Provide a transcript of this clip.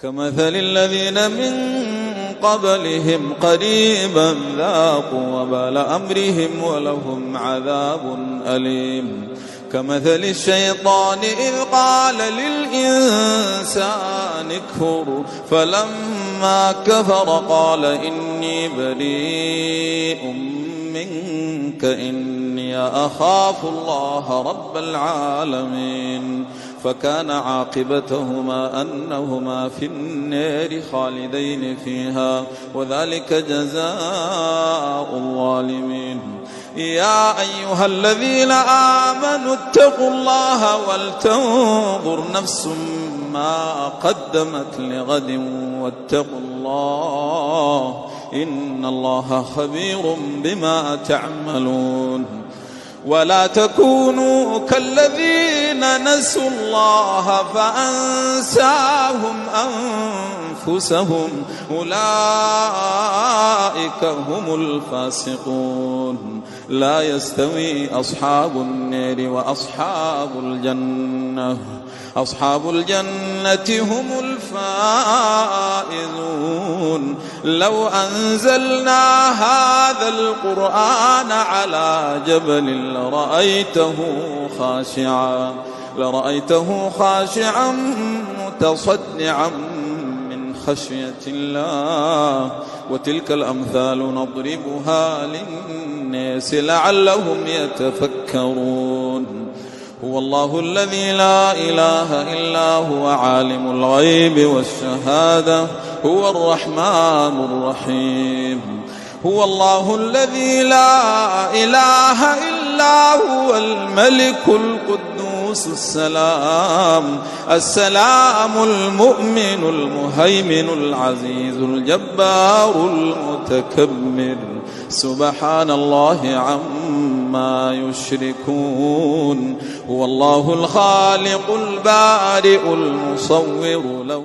كمثل الذين من قبلهم قريبا ذاقوا وبال أمرهم ولهم عذاب أليم. كمثل الشيطان إذ قال للإنسان اكفر فلما كفر قال إني بريء منك إني أخاف الله رب العالمين. فكان عاقبتهما أنهما في النار خالدين فيها وذلك جزاء الظالمين. يا أيها الذين آمنوا اتقوا الله ولتنظر نفس ما قدمت لغد واتقوا الله إن الله خبير بما تعملون. ولا تكونوا كالذين نسوا الله فأنساهم أنفسهم أولئك هم الفاسقون. لا يستوي أصحاب النار وأصحاب الجنة أصحاب الجنة هم الفائزون. لو أنزلنا هذا القرآن على جبل لرأيته خاشعا متصدعا من خشية الله. وتلك الأمثال نضربها للناس لعلهم يتفكرون. هو الله الذي لا إله إلا هو عالم الغيب والشهادة هو الرحمن الرحيم. هو الله الذي لا إله إلا هو الملك القدوس السلام المؤمن المهيمن العزيز الجبار المتكبر. سبحان الله عما يشركون. هو الله الخالق البارئ المصور له